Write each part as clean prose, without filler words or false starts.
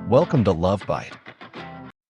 Welcome to Love Bite.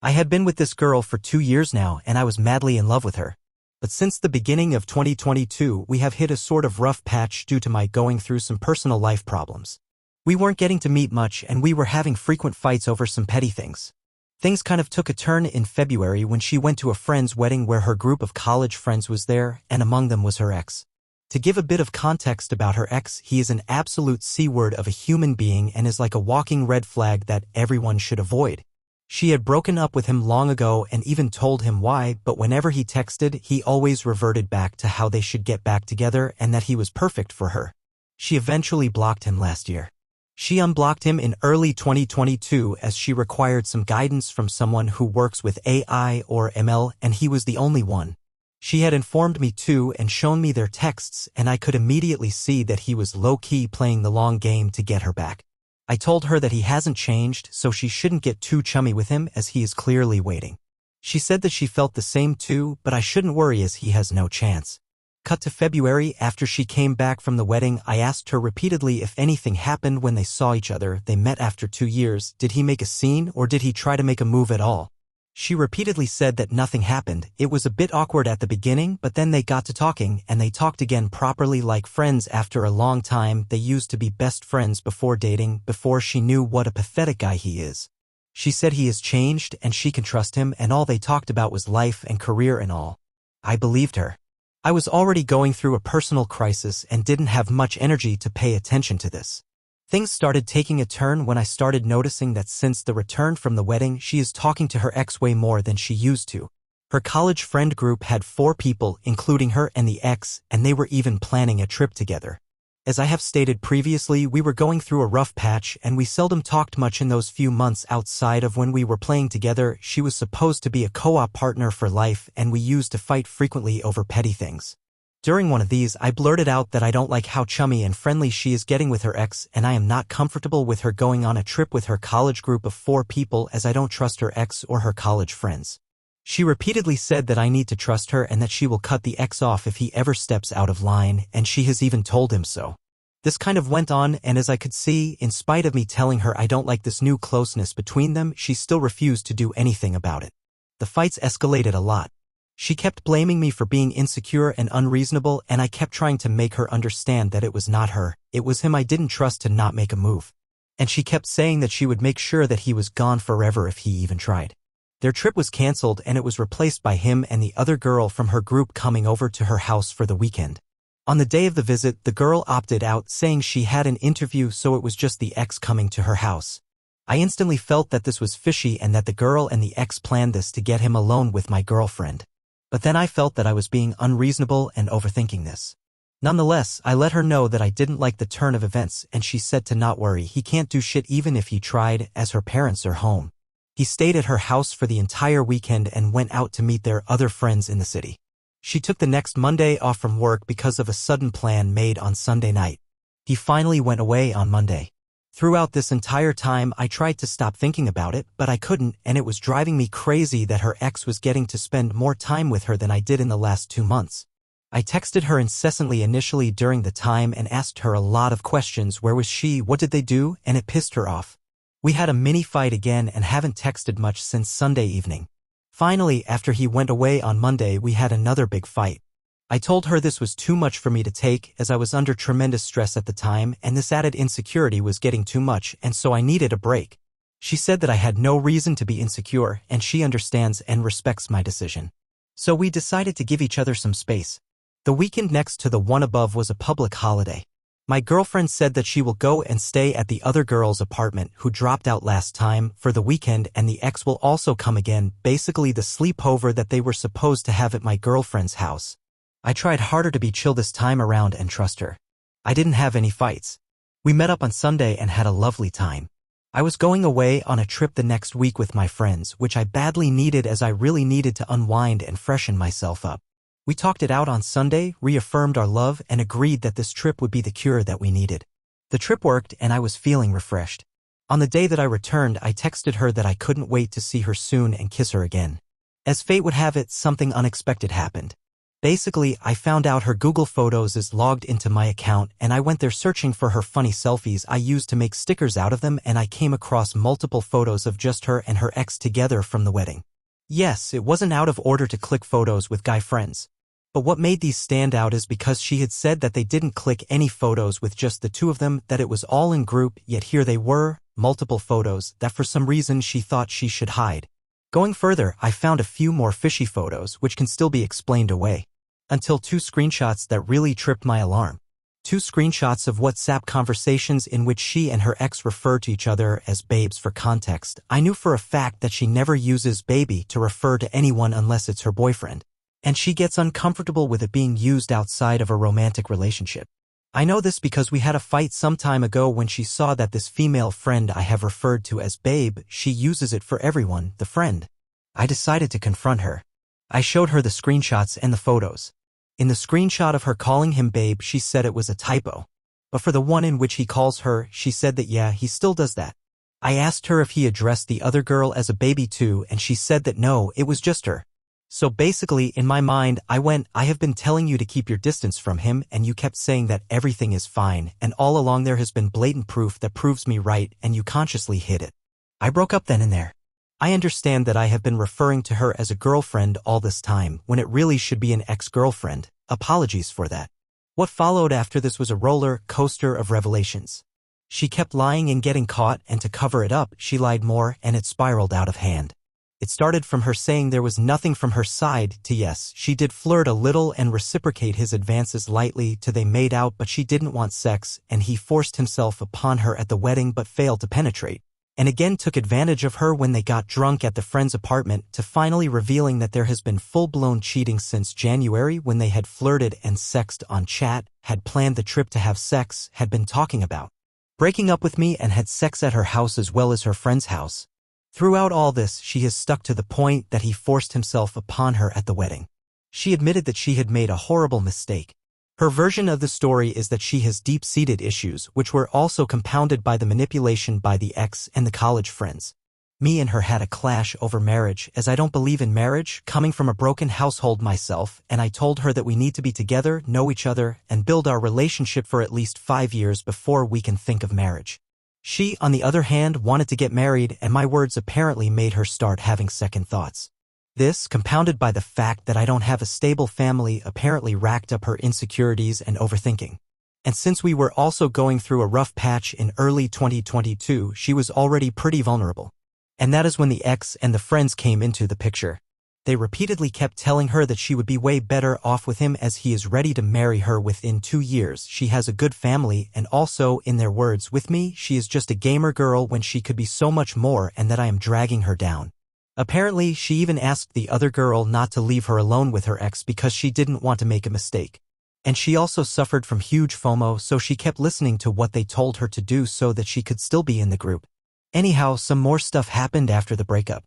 I had been with this girl for 2 years now and I was madly in love with her. But since the beginning of 2022 we have hit a sort of rough patch due to my going through some personal life problems. We weren't getting to meet much and we were having frequent fights over some petty things. Things kind of took a turn in February when she went to a friend's wedding where her group of college friends was there and among them was her ex. To give a bit of context about her ex, he is an absolute C-word of a human being and is like a walking red flag that everyone should avoid. She had broken up with him long ago and even told him why, but whenever he texted, he always reverted back to how they should get back together and that he was perfect for her. She eventually blocked him last year. She unblocked him in early 2022 as she required some guidance from someone who works with AI or ML, and he was the only one. She had informed me too and shown me their texts, and I could immediately see that he was low-key playing the long game to get her back. I told her that he hasn't changed, so she shouldn't get too chummy with him as he is clearly waiting. She said that she felt the same too, but I shouldn't worry as he has no chance. Cut to February. After she came back from the wedding, I asked her repeatedly if anything happened when they saw each other. They met after 2 years. Did he make a scene or did he try to make a move at all? She repeatedly said that nothing happened. It was a bit awkward at the beginning, but then they got to talking and they talked again properly like friends after a long time. They used to be best friends before dating, before she knew what a pathetic guy he is. She said he has changed and she can trust him, and all they talked about was life and career and all. I believed her. I was already going through a personal crisis and didn't have much energy to pay attention to this. Things started taking a turn when I started noticing that since the return from the wedding, she is talking to her ex way more than she used to. Her college friend group had 4 people, including her and the ex, and they were even planning a trip together. As I have stated previously, we were going through a rough patch and we seldom talked much in those few months outside of when we were playing together. She was supposed to be a co-op partner for life and we used to fight frequently over petty things. During one of these, I blurted out that I don't like how chummy and friendly she is getting with her ex, and I am not comfortable with her going on a trip with her college group of 4 people as I don't trust her ex or her college friends. She repeatedly said that I need to trust her and that she will cut the ex off if he ever steps out of line, and she has even told him so. This kind of went on, and as I could see, in spite of me telling her I don't like this new closeness between them, she still refused to do anything about it. The fights escalated a lot. She kept blaming me for being insecure and unreasonable, and I kept trying to make her understand that it was not her, it was him I didn't trust to not make a move. And she kept saying that she would make sure that he was gone forever if he even tried. Their trip was cancelled and it was replaced by him and the other girl from her group coming over to her house for the weekend. On the day of the visit, the girl opted out, saying she had an interview, so it was just the ex coming to her house. I instantly felt that this was fishy and that the girl and the ex planned this to get him alone with my girlfriend. But then I felt that I was being unreasonable and overthinking this. Nonetheless, I let her know that I didn't like the turn of events, and she said to not worry, he can't do shit even if he tried, as her parents are home. He stayed at her house for the entire weekend and went out to meet their other friends in the city. She took the next Monday off from work because of a sudden plan made on Sunday night. He finally went away on Monday. Throughout this entire time, I tried to stop thinking about it, but I couldn't, and it was driving me crazy that her ex was getting to spend more time with her than I did in the last 2 months. I texted her incessantly initially during the time and asked her a lot of questions. Where was she? What did they do? And it pissed her off. We had a mini fight again and haven't texted much since Sunday evening. Finally, after he went away on Monday, we had another big fight. I told her this was too much for me to take as I was under tremendous stress at the time and this added insecurity was getting too much, and so I needed a break. She said that I had no reason to be insecure and she understands and respects my decision. So we decided to give each other some space. The weekend next to the one above was a public holiday. My girlfriend said that she will go and stay at the other girl's apartment who dropped out last time for the weekend, and the ex will also come again, basically the sleepover that they were supposed to have at my girlfriend's house. I tried harder to be chill this time around and trust her. I didn't have any fights. We met up on Sunday and had a lovely time. I was going away on a trip the next week with my friends, which I badly needed as I really needed to unwind and freshen myself up. We talked it out on Sunday, reaffirmed our love, and agreed that this trip would be the cure that we needed. The trip worked and I was feeling refreshed. On the day that I returned, I texted her that I couldn't wait to see her soon and kiss her again. As fate would have it, something unexpected happened. Basically, I found out her Google Photos is logged into my account and I went there searching for her funny selfies I used to make stickers out of them, and I came across multiple photos of just her and her ex together from the wedding. Yes, it wasn't out of order to click photos with guy friends. But what made these stand out is because she had said that they didn't click any photos with just the two of them, that it was all in group, yet here they were, multiple photos that for some reason she thought she should hide. Going further, I found a few more fishy photos which can still be explained away. Until two screenshots that really tripped my alarm. Two screenshots of WhatsApp conversations in which she and her ex refer to each other as babes. For context, I knew for a fact that she never uses baby to refer to anyone unless it's her boyfriend. And she gets uncomfortable with it being used outside of a romantic relationship. I know this because we had a fight some time ago when she saw that this female friend I have referred to as babe, she uses it for everyone, the friend. I decided to confront her. I showed her the screenshots and the photos. In the screenshot of her calling him babe, she said it was a typo. But for the one in which he calls her, she said that yeah, he still does that. I asked her if he addressed the other girl as a baby too, and she said that no, it was just her. So basically, in my mind, I have been telling you to keep your distance from him, and you kept saying that everything is fine, and all along there has been blatant proof that proves me right, and you consciously hid it. I broke up then and there. I understand that I have been referring to her as a girlfriend all this time, when it really should be an ex-girlfriend. Apologies for that. What followed after this was a roller coaster of revelations. She kept lying and getting caught, and to cover it up, she lied more, and it spiraled out of hand. It started from her saying there was nothing from her side to yes, she did flirt a little and reciprocate his advances lightly, to they made out but she didn't want sex, and he forced himself upon her at the wedding but failed to penetrate. And again took advantage of her when they got drunk at the friend's apartment, to finally revealing that there has been full-blown cheating since January when they had flirted and sexed on chat, had planned the trip to have sex, had been talking about breaking up with me, and had sex at her house as well as her friend's house. Throughout all this, she has stuck to the point that he forced himself upon her at the wedding. She admitted that she had made a horrible mistake. Her version of the story is that she has deep-seated issues, which were also compounded by the manipulation by the ex and the college friends. Me and her had a clash over marriage, as I don't believe in marriage, coming from a broken household myself, and I told her that we need to be together, know each other, and build our relationship for at least 5 years before we can think of marriage. She, on the other hand, wanted to get married, and my words apparently made her start having second thoughts. This, compounded by the fact that I don't have a stable family, apparently racked up her insecurities and overthinking. And since we were also going through a rough patch in early 2022, she was already pretty vulnerable. And that is when the ex and the friends came into the picture. They repeatedly kept telling her that she would be way better off with him as he is ready to marry her within 2 years. She has a good family, and also, in their words, with me, she is just a gamer girl when she could be so much more, and that I am dragging her down. Apparently, she even asked the other girl not to leave her alone with her ex because she didn't want to make a mistake. And she also suffered from huge FOMO, so she kept listening to what they told her to do so that she could still be in the group. Anyhow, some more stuff happened after the breakup.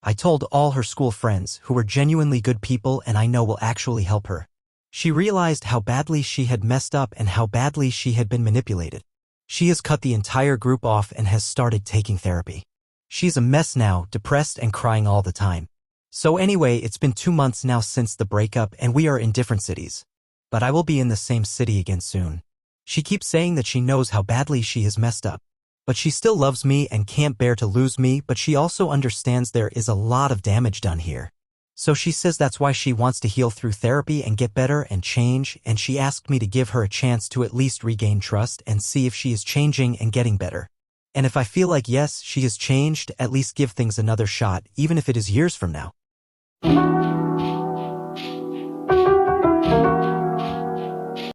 I told all her school friends, who were genuinely good people and I know will actually help her. She realized how badly she had messed up and how badly she had been manipulated. She has cut the entire group off and has started taking therapy. She's a mess now, depressed and crying all the time. So anyway, it's been 2 months now since the breakup and we are in different cities. But I will be in the same city again soon. She keeps saying that she knows how badly she has messed up. But she still loves me and can't bear to lose me, but she also understands there is a lot of damage done here. So she says that's why she wants to heal through therapy and get better and change, and she asked me to give her a chance to at least regain trust and see if she is changing and getting better. And if I feel like yes, she has changed, at least give things another shot, even if it is years from now.